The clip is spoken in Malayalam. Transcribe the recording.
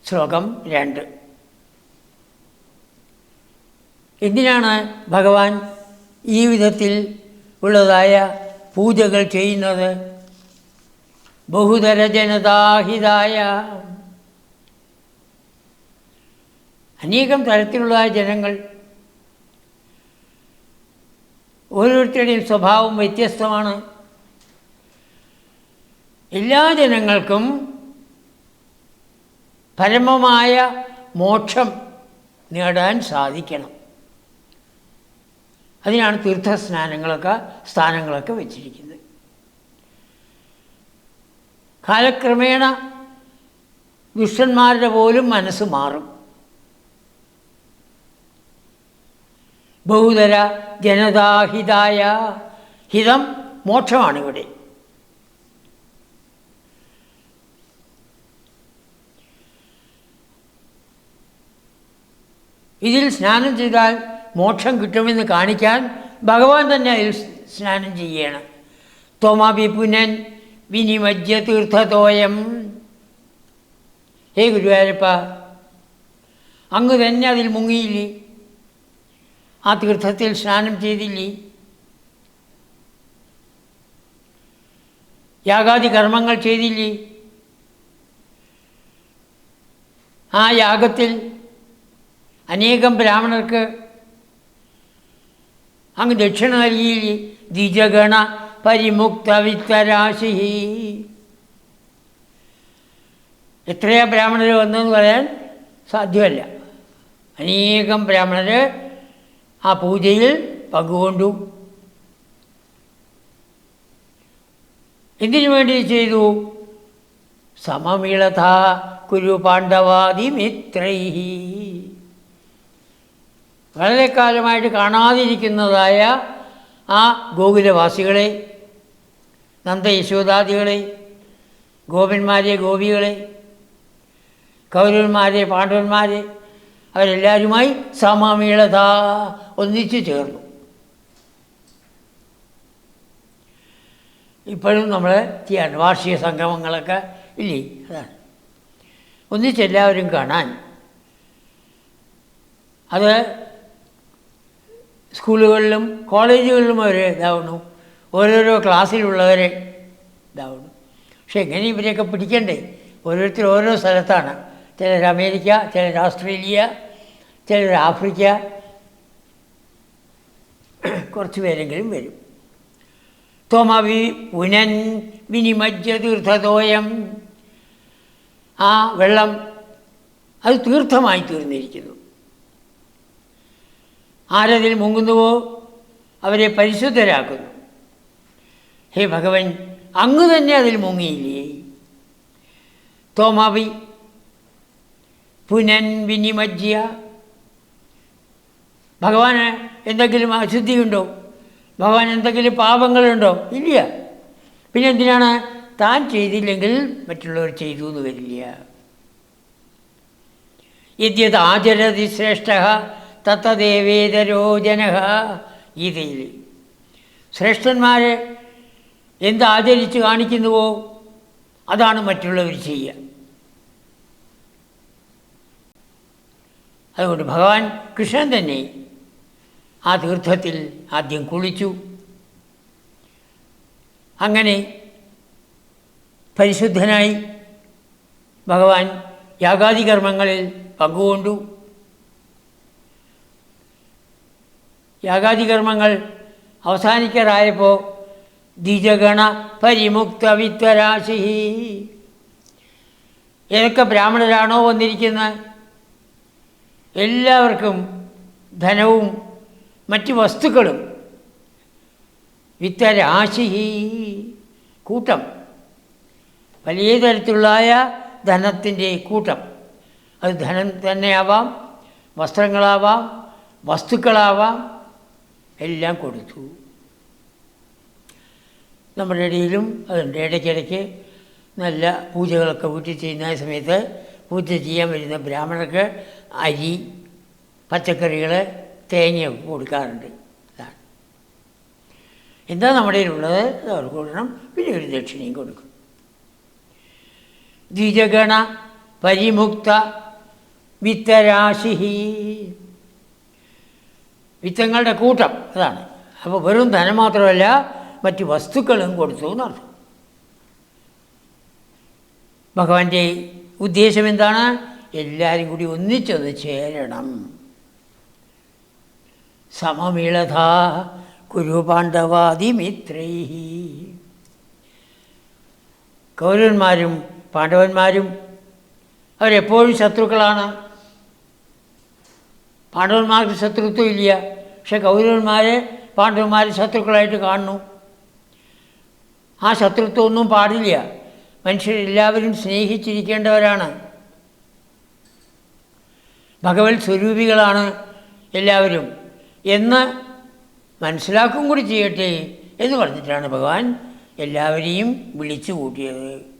ശ്ലോകം 2. എന്തിനാണ് ഭഗവാൻ ഈ വിധത്തിൽ ഉള്ളതായ പൂജകൾ ചെയ്യുന്നത്? ബഹുതര ജനതാഹിതായ, അനേകം തരത്തിലുള്ള ജനങ്ങൾ, ഓരോരുത്തരുടെയും സ്വഭാവം വ്യത്യസ്തമാണ്. എല്ലാ ജനങ്ങൾക്കും പരമമായ മോക്ഷം നേടാൻ സാധിക്കണം. അതിനാണ് സ്ഥാനങ്ങളൊക്കെ വെച്ചിരിക്കുന്നത്. കാലക്രമേണ ദുഷ്ടന്മാരുടെ പോലും മനസ്സ് മാറും. ബഹുതര ജനതാഹിതായ, ഹിതം മോക്ഷമാണിവിടെ. ഇതിൽ സ്നാനം ചെയ്താൽ മോക്ഷം കിട്ടുമെന്ന് കാണിക്കാൻ ഭഗവാൻ തന്നെ അതിൽ സ്നാനം ചെയ്യണം. ത്വമപി പുനൻ വിനിമജ്യ തീർത്ഥതോയം. ഹേ ഗുരുവായൂരപ്പ, അങ്ങ് തന്നെ അതിൽ മുങ്ങിയില്ലേ? ആ തീർത്ഥത്തിൽ സ്നാനം ചെയ്തില്ലേ? യാഗാദി കർമ്മങ്ങൾ ചെയ്തില്ലേ? ആ യാഗത്തിൽ അനേകം ബ്രാഹ്മണർക്ക് അങ്ങ് ദക്ഷിണ നൽകിയില്ലേ? ദ്വിജഗണ പരിമുക്ത വിത്തരാശി. എത്രയാ ബ്രാഹ്മണർ വന്നതെന്ന് പറയാൻ സാധ്യമല്ല. അനേകം ബ്രാഹ്മണർ ആ പൂജയിൽ പങ്കുകൊണ്ടു. എന്തിനു വേണ്ടി ചെയ്തു? സമമിളഥ കുരു പാണ്ഡവാദി മിത്രൈഹി. വളരെ കാലമായിട്ട് കാണാതിരിക്കുന്നതായ ആ ഗോകുലവാസികളെ, നന്ദ യശോദാദികളെ, ഗോപന്മാരെ ഗോപികളെ, കൗരവന്മാരെ പാണ്ഡവന്മാരെ, അവരെല്ലാവരുമായി സമമിളത ഒന്നിച്ചു ചേർന്നു. ഇപ്പോഴും നമ്മൾ ചെയ്യാണ് വാർഷിക സംഗമങ്ങളൊക്കെ ഇല്ലേ? അതാണ് ഒന്നിച്ചെല്ലാവരും കാണാൻ. അത് സ്കൂളുകളിലും കോളേജുകളിലും അവർ ഇതാവണു, ഓരോരോ ക്ലാസ്സിലുള്ളവരെ ഇതാവണു. പക്ഷെ എങ്ങനെ ഇവരെയൊക്കെ പിടിക്കണ്ടേ? ഓരോരുത്തർ ഓരോ സ്ഥലത്താണ്. ചിലർ അമേരിക്ക, ചിലർ ഓസ്ട്രേലിയ, ചിലർ ആഫ്രിക്ക, കുറച്ച് പേരെങ്കിലും വരും. ത്വമപി പുനൻ വിനിമജ്യ തീർത്ഥതോയം. ആ വെള്ളം അത് തീർത്ഥമായി തീർന്നിരിക്കുന്നു. ആരതിൽ മുങ്ങുന്നുവോ അവരെ പരിശുദ്ധരാക്കുന്നു. ഹേ ഭഗവൻ, അങ്ങ് തന്നെ അതിൽ മുങ്ങിയില്ലേ? ത്വമപി പുനൻ വിനിമജ്യ. ഭഗവാന് എന്തെങ്കിലും അശുദ്ധിയുണ്ടോ? ഭഗവാൻ എന്തെങ്കിലും പാപങ്ങളുണ്ടോ? ഇല്ല. പിന്നെ എന്തിനാണ്? താൻ ചെയ്തില്ലെങ്കിൽ മറ്റുള്ളവർ ചെയ്തു എന്ന് വരില്ല. യദ്യത് ആചരതി ശ്രേഷ്ഠ തത്തദേവേതരോ ജനഃ. ഗീതയിൽ ശ്രേഷ്ഠന്മാർ എന്താചരിച്ച് കാണിക്കുന്നുവോ അതാണ് മറ്റുള്ളവർ ചെയ്യുക. അതുകൊണ്ട് ഭഗവാൻ കൃഷ്ണൻ തന്നെ ആ തീർത്ഥത്തിൽ ആദ്യം കുളിച്ചു. അങ്ങനെ പരിശുദ്ധനായി ഭഗവാൻ യാഗാദി കർമ്മങ്ങളിൽ പങ്കുകൊണ്ടു. യാഗാദി കർമ്മങ്ങൾ അവസാനിക്കാറായപ്പോൾ ദ്വിജഗണ പരിമുക്ത വിത്തരാശി. ഏതൊക്കെ ബ്രാഹ്മണരാണോ വന്നിരിക്കുന്നത് എല്ലാവർക്കും ധനവും മറ്റ് വസ്തുക്കളും, വിത്തരാശി കൂട്ടം, വലിയ തരത്തിലുള്ളതായ ധനത്തിൻ്റെ കൂട്ടം. അത് ധനം തന്നെയാവാം, വസ്ത്രങ്ങളാവാം, വസ്തുക്കളാവാം, എല്ലാം കൊടുത്തു. നമ്മുടെ ഇടയിലും അതുണ്ട്. ഇടയ്ക്കിടയ്ക്ക് നല്ല പൂജകളൊക്കെ വീട്ടിൽ ചെയ്യുന്ന സമയത്ത് പൂജ ചെയ്യാൻ വരുന്ന ബ്രാഹ്മണർക്ക് അരി, പച്ചക്കറികൾ, തേങ്ങയൊക്കെ കൊടുക്കാറുണ്ട്. അതാണ് എന്താ നമ്മുടെ കയ്യിലുള്ളത് അത് അവർക്ക് കൊടുക്കണം. പിന്നെ ഒരു ദക്ഷിണയും കൊടുക്കും. ദ്വിജഗണ പരിമുക്ത വിത്തരാശി, വിത്തങ്ങളുടെ കൂട്ടം അതാണ്. അപ്പോൾ വെറും ധനം മാത്രമല്ല മറ്റ് വസ്തുക്കളും കൊടുത്തു എന്നർത്ഥം. ഭഗവാന്റെ ഉദ്ദേശം എന്താണ്? എല്ലാവരും കൂടി ഒന്നിച്ചൊന്ന് ചേരണം. സമമിളധ കുരു പാണ്ഡവാദിമിത്രൈ. കൗരവന്മാരും പാണ്ഡവന്മാരും അവരെപ്പോഴും ശത്രുക്കളാണ്. പാണ്ഡവന്മാർക്ക് ശത്രുത്വം ഇല്ല, പക്ഷെ കൗരവന്മാരെ പാണ്ഡവന്മാർ ശത്രുക്കളായിട്ട് കാണുന്നു. ആ ശത്രുത്വം ഒന്നും പാടില്ല. മനുഷ്യരെല്ലാവരും സ്നേഹിച്ചിരിക്കേണ്ടവരാണ്. ഭഗവത് സ്വരൂപികളാണ് എല്ലാവരും എന്ന് മനസ്സിലാക്കും കൂടി ചെയ്യട്ടെ എന്ന് പറഞ്ഞിട്ടാണ് ഭഗവാൻ എല്ലാവരെയും വിളിച്ചു കൂട്ടിയത്.